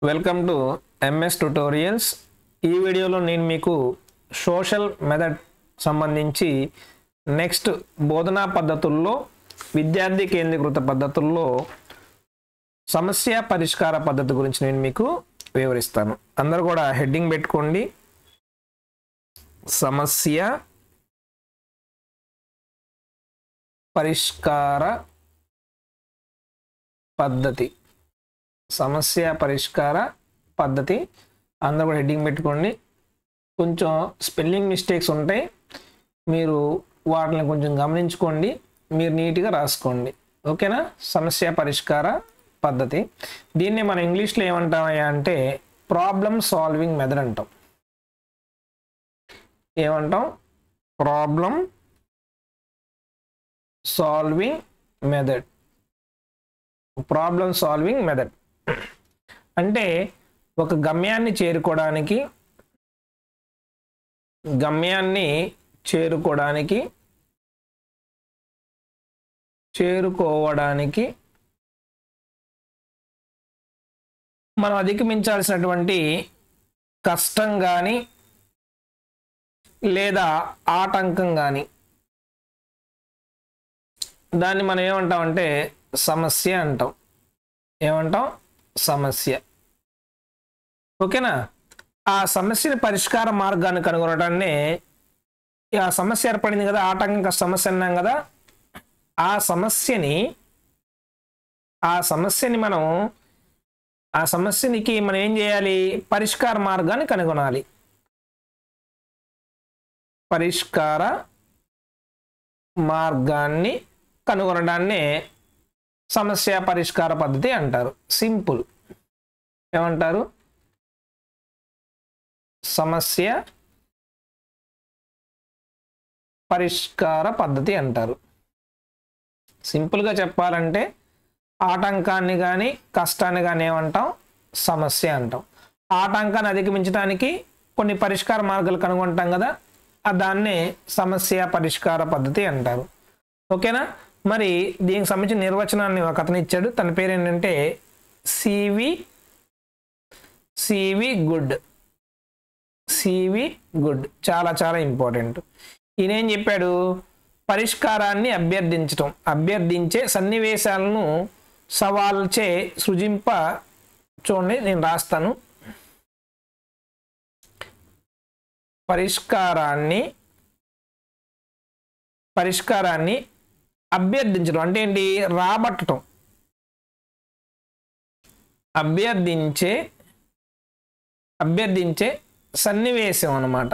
Welcome to MS tutorials. ఈ వీడియోలో నేను మీకు సోషల్ మెథడ్ సంబంధించి నెక్స్ట్ బోధనా పద్ధతుల్లో విద్యార్థి కేంద్రీకృత పద్ధతుల్లో సమస్య పరిష్కార పద్ధతి గురించి నేను మీకు వివరిస్తాను. అందరూ కూడా హెడ్డింగ్ పెట్టుకోండి. సమస్య పరిష్కార పద్ధతి. సమస్య పరిష్కార పద్ధతి అందరూ కూడా హెడ్డింగ్ పెట్టుకోండి. కొంచెం స్పెల్లింగ్ మిస్టేక్స్ ఉంటాయి, మీరు వాటిని కొంచెం గమనించుకోండి, మీరు నీట్గా రాసుకోండి. ఓకేనా? సమస్య పరిష్కార పద్ధతి. దీన్ని మనం ఇంగ్లీష్లో ఏమంటామయ్యా అంటే ప్రాబ్లమ్ సాల్వింగ్ మెథడ్ అంటాం. ఏమంటాం? Problem solving method. Problem solving method అంటే ఒక గమ్యాన్ని చేరుకోవడానికి మనం అధిగమించాల్సినటువంటి కష్టం కానీ లేదా ఆటంకం కానీ దాన్ని మనం ఏమంటామంటే సమస్య అంటాం. ఏమంటాం? సమస్య. ఓకేనా? ఆ సమస్యని పరిష్కార మార్గాన్ని కనుగొనడాన్ని, ఆ సమస్య ఏర్పడింది కదా, ఆటంక సమస్య అన్నాం కదా, ఆ సమస్యనికి మనం ఏం చేయాలి? పరిష్కార మార్గాన్ని కనుగొనాలి. పరిష్కార మార్గాన్ని కనుగొనడాన్ని సమస్య పరిష్కార పద్ధతి అంటారు. సింపుల్. ఏమంటారు? సమస్య పరిష్కార పద్ధతి అంటారు. సింపుల్గా చెప్పాలంటే ఆటంకాన్ని కానీ కష్టాన్ని కానీ ఏమంటాం? సమస్య అంటాం. ఆటంకాన్ని అధిగమించడానికి కొన్ని పరిష్కార మార్గాలు కనుగొంటాం కదా, దాన్నే సమస్య పరిష్కార పద్ధతి అంటారు. ఓకేనా? మరి దీనికి సంబంధించిన నిర్వచనాన్ని ఒక అతను ఇచ్చాడు. తన పేరు ఏంటంటే సివి గుడ్. చాలా చాలా ఇంపార్టెంట్. ఈయన ఏం చెప్పాడు? పరిష్కారాన్ని అభ్యర్థించే సన్నివేశాలను సవాల్చే సృజింప. చూడండి, నేను రాస్తాను. పరిష్కారాన్ని అభ్యర్థించడం అంటే ఏంటి? రాబట్టడం. అభ్యర్థించే సన్నివేశం అన్నమాట.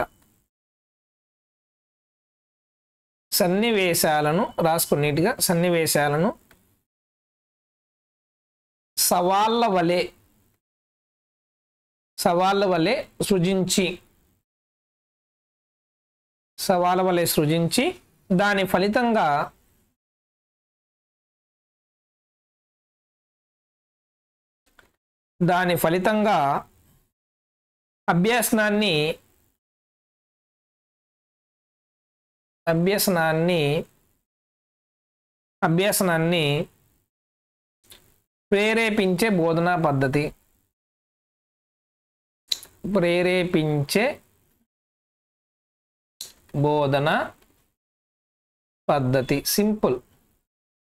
సన్నివేశాలను రాసుకుని నీట్గా. సన్నివేశాలను సవాళ్ళ వలె సృజించి దాని ఫలితంగా అభ్యసనాన్ని ప్రేరేపించే బోధనా పద్ధతి. సింపుల్.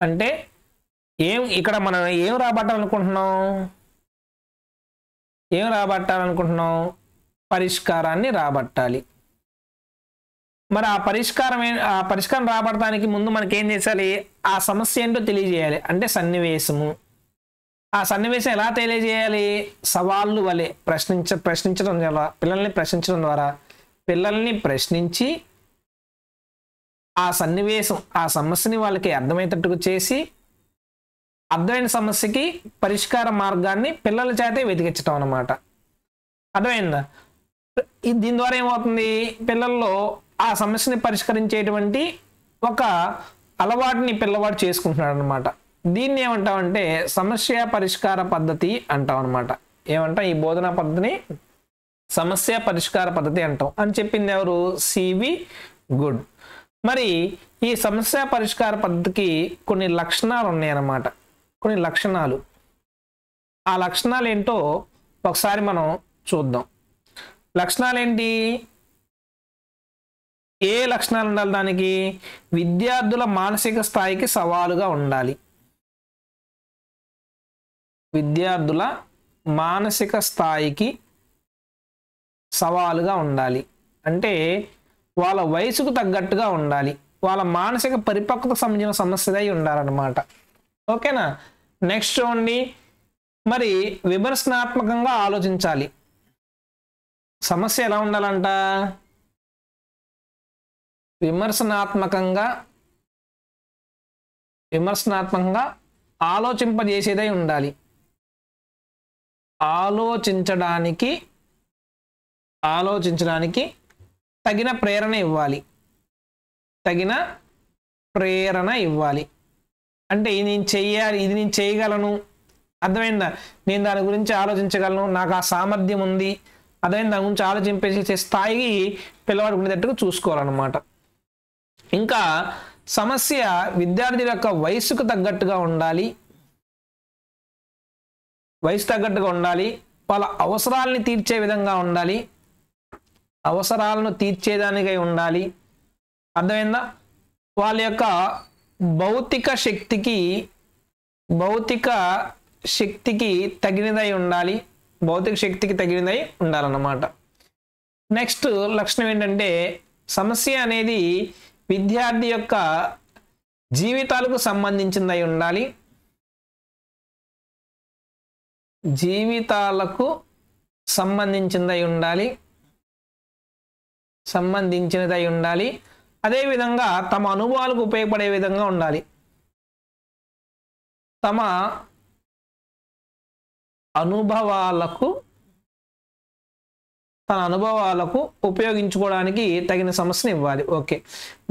అంటే ఇక్కడ మనం ఏం రాబట్టాలనుకుంటున్నాం? పరిష్కారాన్ని రాబట్టాలి. మరి ఆ పరిష్కారం రాబడటానికి ముందు మనకేం చేయాలి? ఆ సమస్య ఏంటో తెలియజేయాలి. అంటే సన్నివేశము. ఆ సన్నివేశం ఎలా తెలియజేయాలి? సవాళ్ళు వలె ప్రశ్నించడం ద్వారా, పిల్లల్ని ప్రశ్నించి ఆ సమస్యని వాళ్ళకి అర్థమయ్యేటట్టుగా చేసి, అర్థమైన సమస్యకి పరిష్కార మార్గాన్ని పిల్లల చేతే వెతికించడం అన్నమాట. అర్థమైందా? దీని ద్వారా ఏమవుతుంది? పిల్లల్లో ఆ సమస్యని పరిష్కరించేటువంటి ఒక అలవాటుని పిల్లవాడు చేసుకుంటున్నాడు అనమాట. దీన్ని ఏమంటామంటే సమస్య పరిష్కార పద్ధతి అంటాం అనమాట. ఏమంటాం? ఈ బోధనా పద్ధతిని సమస్య పరిష్కార పద్ధతి అంటాం అని చెప్పింది ఎవరు? సివి గుడ్. మరి ఈ సమస్య పరిష్కార పద్ధతికి కొన్ని లక్షణాలు ఉన్నాయన్నమాట. కొన్ని లక్షణాలు. ఆ లక్షణాలు ఏంటో ఒకసారి మనం చూద్దాం. లక్షణాలు ఏంటి? ఏ లక్షణాలు ఉండాలి దానికి? విద్యార్థుల మానసిక స్థాయికి సవాలుగా ఉండాలి. విద్యార్థుల మానసిక స్థాయికి సవాలుగా ఉండాలి అంటే వాళ్ళ వయసుకు తగ్గట్టుగా ఉండాలి, వాళ్ళ మానసిక పరిపక్వత సంబంధించిన సమస్యదై ఉండాలన్నమాట. ఓకేనా? నెక్స్ట్ చూడండి, మరి విమర్శనాత్మకంగా ఆలోచించాలి. సమస్య ఎలా ఉండాలంట? విమర్శనాత్మకంగా ఆలోచింపజేసేదై ఉండాలి. ఆలోచించడానికి తగిన ప్రేరణ ఇవ్వాలి. అంటే ఇది నేను చెయ్యాలి, ఇది నేను చేయగలను, అర్థమైందా? నేను దాని గురించి ఆలోచించగలను, నాకు ఆ సామర్థ్యం ఉంది, అర్థమైంది, దాని గురించి ఆలోచింపేసే స్థాయికి పిల్లవాడు ఉండేటట్టుగా చూసుకోవాలన్నమాట. ఇంకా సమస్య విద్యార్థి యొక్క వయసుకు తగ్గట్టుగా ఉండాలి, వాళ్ళ అవసరాలను తీర్చే విధంగా ఉండాలి, అవసరాలను తీర్చేదానికై ఉండాలి, అర్థమైందా? వాళ్ళ యొక్క భౌతిక శక్తికి తగినదై ఉండాలన్నమాట. నెక్స్ట్ లక్షణం ఏంటంటే సమస్య అనేది విద్యార్థి యొక్క జీవితాలకు సంబంధించిందై ఉండాలి, సంబంధించినదై ఉండాలి. అదేవిధంగా తమ అనుభవాలకు ఉపయోగపడే విధంగా ఉండాలి, తమ అనుభవాలకు ఉపయోగించుకోవడానికి తగిన సమస్యను ఇవ్వాలి. ఓకే.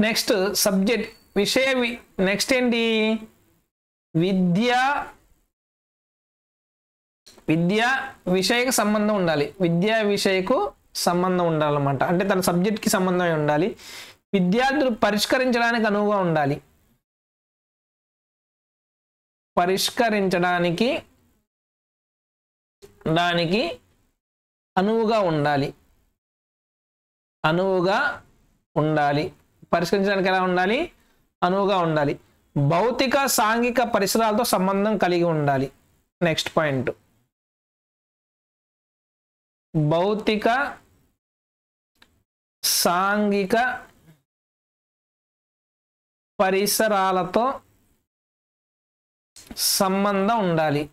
నెక్స్ట్ సబ్జెక్ట్ నెక్స్ట్ ఏంటి? విద్యా విషయకు సంబంధం ఉండాలి, ఉండాలన్నమాట. అంటే తన సబ్జెక్ట్కి సంబంధం ఉండాలి. విద్యార్థులు పరిష్కరించడానికి అనువుగా ఉండాలి, పరిష్కరించడానికి ఎలా ఉండాలి? అనువుగా ఉండాలి. భౌతిక సాంఘిక పరిసరాలతో సంబంధం కలిగి ఉండాలి. నెక్స్ట్ పాయింట్, భౌతిక సాంఘిక పరిసరాలతో సంబంధం ఉండాలి.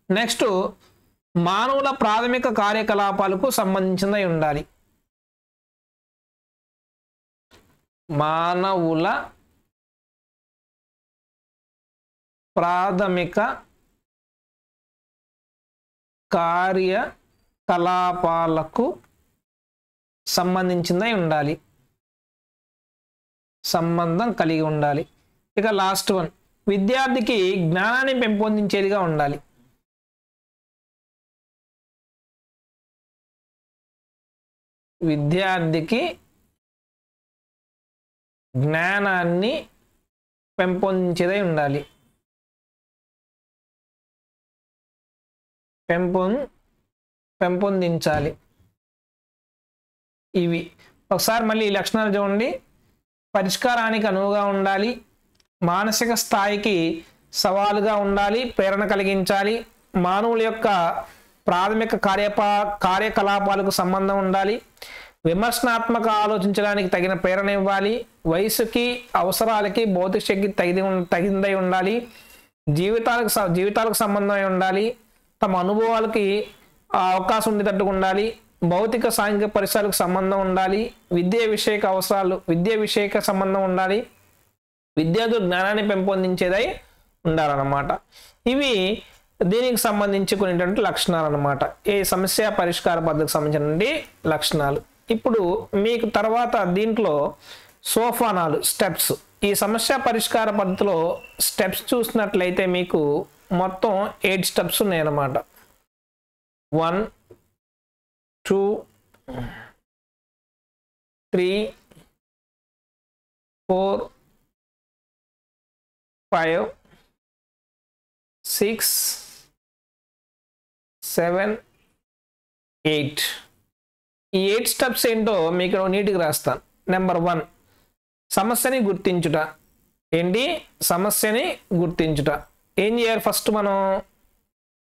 నెక్స్ట్ మానవుల ప్రాథమిక కార్యకలాపాలకు సంబంధించినదై ఉండాలి. మానవుల ప్రాథమిక కార్యకలాపాలకు సంబంధించిందై ఉండాలి, సంబంధం కలిగి ఉండాలి. ఇక లాస్ట్ వన్, విద్యార్థికి జ్ఞానాన్ని పెంపొందించేదిగా ఉండాలి. విద్యార్థికి జ్ఞానాన్ని పెంపొందించేదై ఉండాలి, పెంపొందించాలి. ఇవి ఒకసారి మళ్ళీ ఈ లక్షణాలు చూడండి. పరిష్కారానికి అనువుగా ఉండాలి, మానసిక స్థాయికి సవాలుగా ఉండాలి, ప్రేరణ కలిగించాలి, మానవుల యొక్క ప్రాథమిక కార్యకలాపాలకు సంబంధం ఉండాలి, విమర్శనాత్మక ఆలోచించడానికి తగిన ప్రేరణ ఇవ్వాలి, వయసుకి అవసరాలకి భౌతిక శక్తి తగినదై ఉండాలి, జీవితాలకు సంబంధమై ఉండాలి, తమ అనుభవాలకి అవకాశం ఉండేటట్టుగా ఉండాలి, భౌతిక సాంఘిక పరిసరాలకు సంబంధం ఉండాలి, విద్య విషయక సంబంధం ఉండాలి, విద్యార్థులు జ్ఞానాన్ని పెంపొందించేదై ఉండాలన్నమాట. ఇవి దీనికి సంబంధించి కొన్నిటువంటి లక్షణాలు అన్నమాట, ఏ సమస్య పరిష్కార పద్ధతికి సంబంధించిన లక్షణాలు. ఇప్పుడు మీకు తర్వాత దీంట్లో సోపానాలు, స్టెప్స్, ఈ సమస్య పరిష్కార పద్ధతిలో స్టెప్స్ చూసినట్లయితే మీకు మొత్తం 8 స్టెప్స్ ఉన్నాయన్నమాట. 1 2 3 4 5 6 7 8 ఈ 8 స్టెప్స్ ఏంటో మీకు నీట్గా రాస్తాను. నెంబర్ 1 సమస్యని గుర్తించుట. ఏంటి? సమస్యని గుర్తించుట. ఏం చేయాలి? ఫస్ట్ మనం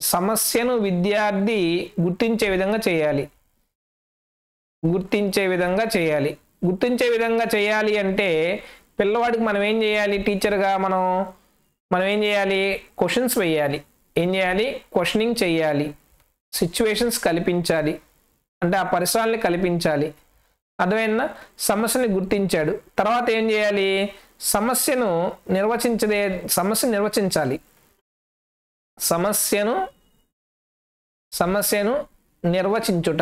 సమస్యను విద్యార్థి గుర్తించే విధంగా చేయాలి. గుర్తించే విధంగా చేయాలి అంటే పిల్లవాడికి మనం ఏం చేయాలి? టీచర్గా మనం ఏం చేయాలి? క్వశ్చన్స్ వేయాలి. ఏం చేయాలి? క్వశ్చనింగ్ చేయాలి. సిచ్యువేషన్స్ కల్పించాలి. అంటే ఆ పరిసరాలని కల్పించాలి. అర్థమైందా? సమస్యని గుర్తించాడు. తర్వాత ఏం చేయాలి? సమస్యను నిర్వచించాలి. సమస్యను నిర్వచించుట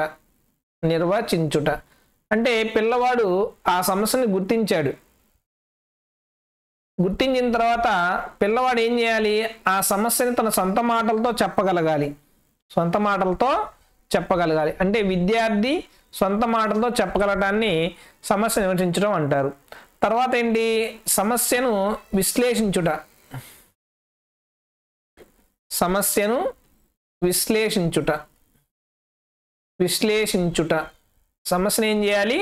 అంటే పిల్లవాడు ఆ సమస్యని గుర్తించాడు. గుర్తించిన తర్వాత పిల్లవాడు ఏం చేయాలి? ఆ సమస్యని తన సొంత మాటలతో చెప్పగలగాలి. అంటే విద్యార్థి సొంత మాటలతో చెప్పగలటాన్ని సమస్య నిర్వచించడం అంటారు. తర్వాత ఏంటి? సమస్యను విశ్లేషించుట. సమస్యను ఏం చేయాలి?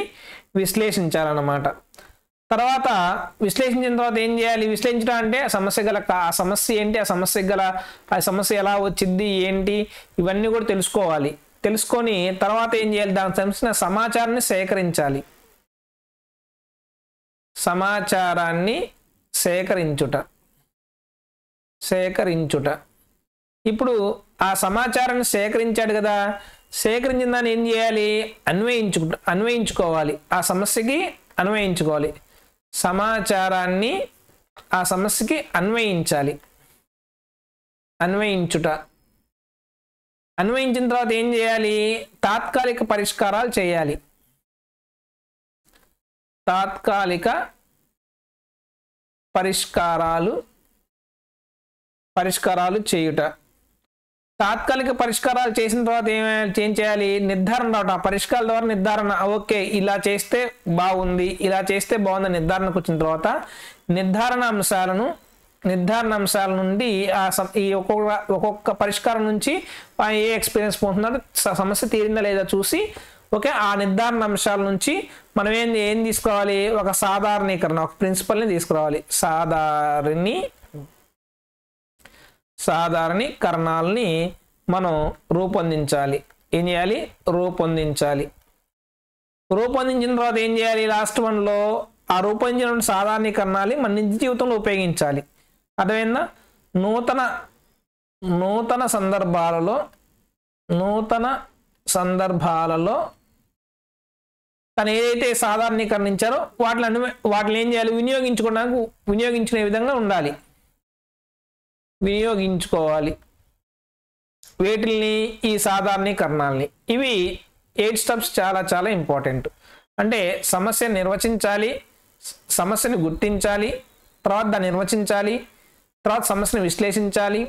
విశ్లేషించాలన్నమాట. తర్వాత విశ్లేషించిన తర్వాత ఏం చేయాలి? విశ్లేషించడం అంటే ఆ సమస్య ఏంటి, ఆ సమస్య ఎలా వచ్చింది ఏంటి, ఇవన్నీ కూడా తెలుసుకోవాలి. తెలుసుకొని తర్వాత ఏం చేయాలి? దానికి సంబంధించిన సమాచారాన్ని సేకరించుట. ఇప్పుడు ఆ సమాచారాన్ని సేకరించాడు కదా, సేకరించిన దాన్ని ఏం చేయాలి? అన్వయించుకోవాలి. ఆ సమస్యకి అన్వయించుకోవాలి. సమాచారాన్ని ఆ సమస్యకి అన్వయించుట. అన్వయించిన తర్వాత ఏం చేయాలి? తాత్కాలిక పరిష్కారాలు చేయాలి. తాత్కాలిక పరిష్కారాలు చేయుట. తాత్కాలిక పరిష్కారాలు చేసిన తర్వాత ఏం చేయాలి? నిర్ధారణ రావడం. ఆ పరిష్కారాల ద్వారా నిర్ధారణ, ఓకే ఇలా చేస్తే బాగుంది, ఇలా చేస్తే బాగుంది నిర్ధారణకు వచ్చిన తర్వాత నిర్ధారణ అంశాల నుండి ఈ ఒక్కొక్క పరిష్కారం నుంచి ఏ ఎక్స్పీరియన్స్ పొందుతున్నారో, సమస్య తీరిందా లేదా చూసి, ఓకే ఆ నిర్ధారణ అంశాల నుంచి మనం ఏం తీసుకోవాలి? ఒక సాధారణీకరణ, ఒక ప్రిన్సిపల్ని తీసుకురావాలి. సాధారణీకరణాలని మనం రూపొందించాలి. ఏం చేయాలి? రూపొందించిన తర్వాత ఏం చేయాలి? లాస్ట్ 1లో ఆ రూపొందించిన సాధారణీకరణాలు మన నిజ జీవితంలో ఉపయోగించాలి. అర్థమైందా? నూతన సందర్భాలలో తను ఏదైతే సాధారణీకరణించారో వాటిని ఏం చేయాలి? వినియోగించుకునే విధంగా ఉండాలి. వినియోగించుకోవాలి వేటిల్ని? ఈ సాధారణీకరణాలని. ఇవి 8 స్టెప్స్ చాలా చాలా ఇంపార్టెంట్. అంటే సమస్యను నిర్వచించాలి, సమస్యను గుర్తించాలి, తర్వాత దాన్ని నిర్వచించాలి, తర్వాత సమస్యను విశ్లేషించాలి,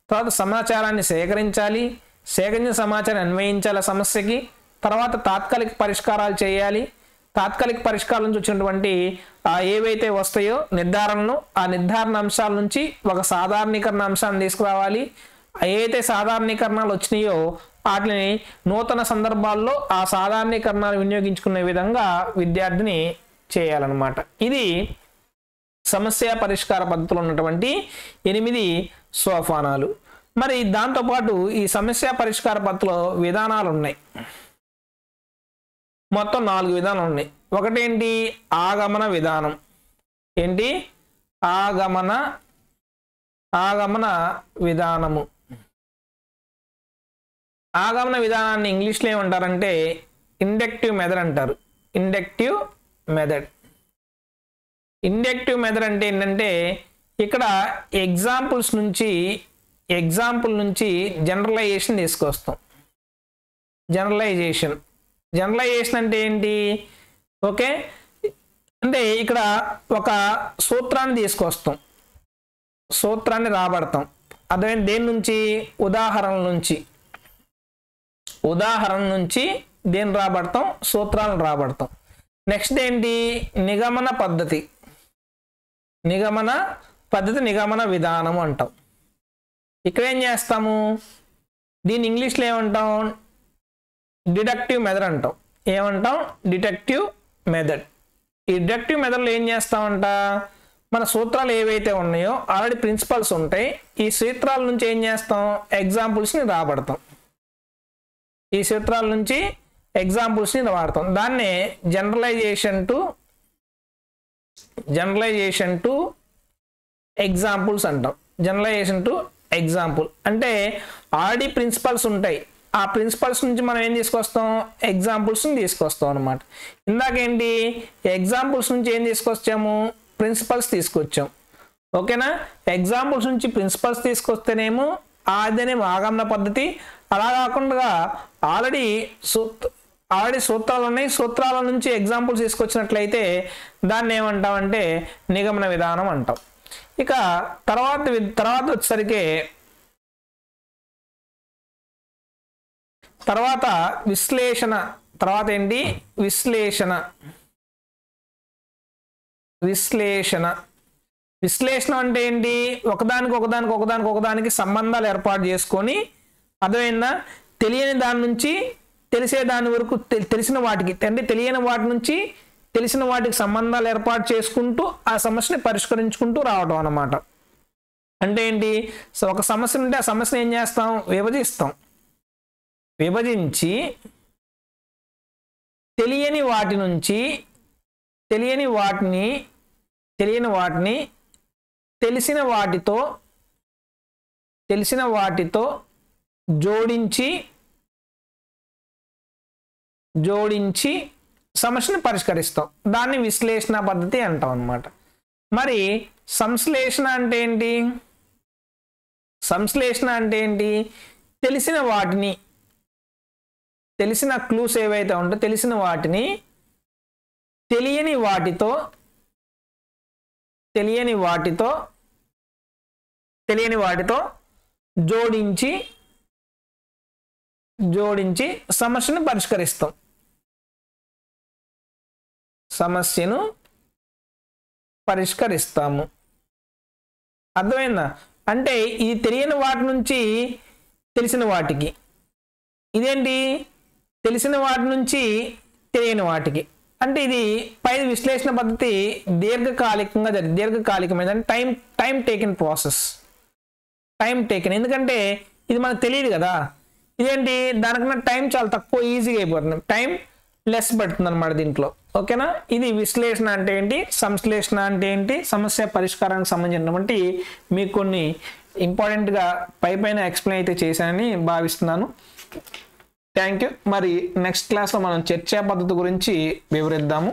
తర్వాత సమాచారాన్ని సేకరించిన సమాచారాన్ని అన్వయించాలి సమస్యకి, తర్వాత తాత్కాలిక పరిష్కారాలు చేయాలి. తాత్కాలిక పరిష్కారం నుంచి వచ్చినటువంటి ఏవైతే వస్తాయో ఆ నిర్ధారణ అంశాల నుంచి ఒక సాధారణీకరణ అంశాన్ని తీసుకురావాలి. ఏదైతే సాధారణీకరణాలు వచ్చినాయో వాటిని నూతన సందర్భాల్లో ఆ సాధారణీకరణాలు వినియోగించుకునే విధంగా విద్యార్థిని చేయాలన్నమాట. ఇది సమస్య పరిష్కార పద్ధతిలో ఉన్నటువంటి 8 సోపానాలు. మరి దాంతోపాటు ఈ సమస్య పరిష్కార పద్ధతిలో విధానాలు ఉన్నాయి. మొత్తం 4 విధానాలు ఉన్నాయి. ఒకటేంటి? ఆగమన విధానం. ఏంటి? ఆగమన విధానము. ఆగమన విధానాన్ని ఇంగ్లీష్లో ఏమంటారంటే ఇండక్టివ్ మెథడ్ అంటారు. ఇండక్టివ్ మెథడ్ అంటే ఏంటంటే ఇక్కడ ఎగ్జాంపుల్ నుంచి జనరలైజేషన్ తీసుకొస్తాం. జనరలైజేషన్ అంటే ఏంటి? ఓకే, అంటే ఇక్కడ ఒక సూత్రాన్ని తీసుకొస్తాం, సూత్రాన్ని రాబడతాం. అర్థమైంది? దేని నుంచి? ఉదాహరణ నుంచి దేన్ని రాబడతాం? సూత్రాలను రాబడతాం. నెక్స్ట్ ఏంటి? నిగమన పద్ధతి నిగమన విధానం అంటాం. ఇక్కడ ఏం చేస్తాము, దీన్ని ఇంగ్లీష్లో ఏమంటాం, డిడక్టివ్ మెథడ్ అంటాం. ఏమంటాం, డిడక్టివ్ మెథడ్. ఈ డిడక్టివ్ మెథడ్లో ఏం చేస్తామంట, మన సూత్రాలు ఏవైతే ఉన్నాయో ఆల్రెడీ ప్రిన్సిపల్స్ ఉంటాయి, ఈ సూత్రాల నుంచి ఏం చేస్తాం, ఎగ్జాంపుల్స్ని రాబడతాం. ఈ సూత్రాల నుంచి ఎగ్జాంపుల్స్ని వాడతాం. దాన్నే జనరలైజేషన్ టు ఎగ్జాంపుల్స్ అంటాం. జనరలైజేషన్ టు ఎగ్జాంపుల్ అంటే ఆల్రెడీ ప్రిన్సిపల్స్ ఉంటాయి, ఆ ప్రిన్సిపల్స్ నుంచి మనం ఏం తీసుకొస్తాం, ఎగ్జాంపుల్స్ని తీసుకొస్తాం అనమాట. ఇందాకేంటి, ఎగ్జాంపుల్స్ నుంచి ఏం తీసుకొచ్చాము, ప్రిన్సిపల్స్ తీసుకొచ్చాం. ఓకేనా, ఎగ్జాంపుల్స్ నుంచి ప్రిన్సిపల్స్ తీసుకొస్తేనేమో అదేనేమో ఆగమన పద్ధతి. అలా కాకుండా ఆల్రెడీ సూత్రాలు ఉన్నాయి, సూత్రాల నుంచి ఎగ్జాంపుల్స్ తీసుకొచ్చినట్లయితే దాన్ని ఏమంటామంటే నిగమన విధానం అంటాం. ఇక తర్వాత వచ్చేసరికి తర్వాత విశ్లేషణ. తర్వాత ఏంటి, విశ్లేషణ అంటే ఏంటి, ఒకదానికి సంబంధాలు ఏర్పాటు చేసుకొని, అర్థమైందా, తెలియని దాని నుంచి తెలిసే దాని వరకు తెలిసిన వాటికి అంటే తెలియని వాటి నుంచి తెలిసిన వాటికి సంబంధాలు ఏర్పాటు చేసుకుంటూ ఆ సమస్యని పరిష్కరించుకుంటూ రావడం అన్నమాట. అంటే ఏంటి, సో ఒక సమస్య ఉంటే ఆ సమస్యను ఏం చేస్తాం, విభజించి తెలియని వాటిని తెలిసిన వాటితో జోడించి సమస్యను పరిష్కరిస్తాం. దాన్ని విశ్లేషణ పద్ధతి అంటాం అన్నమాట. మరి సంశ్లేషణ అంటే ఏంటి, తెలిసిన క్లూస్ ఏవైతే ఉంటో తెలిసిన వాటిని తెలియని వాటితో జోడించి సమస్యను పరిష్కరిస్తాము. అర్థమైందా, అంటే ఈ తెలియని వాటి నుంచి తెలిసిన వాటికి, ఇదేంటి తెలిసిన వాటి నుంచి తెలియని వాటికి, అంటే ఇది పై విశ్లేషణ పద్ధతి దీర్ఘకాలికమైన టైం టేకిన్ ప్రాసెస్. ఎందుకంటే ఇది మనకు తెలియదు కదా, ఇదేంటి దానికన్నా టైం చాలా తక్కువ, ఈజీగా అయిపోతుంది, టైం లెస్ పడుతుంది అనమాట దీంట్లో. ఓకేనా, ఇది విశ్లేషణ అంటే ఏంటి, సంశ్లేషణ అంటే ఏంటి, సమస్య పరిష్కారానికి సంబంధించినటువంటి మీకు కొన్ని ఇంపార్టెంట్గా పైన ఎక్స్ప్లెయిన్ అయితే చేశానని భావిస్తున్నాను. Thank you. మరి నెక్స్ట్ క్లాస్లో మనం చర్చా పద్ధతి గురించి వివరిద్దాము.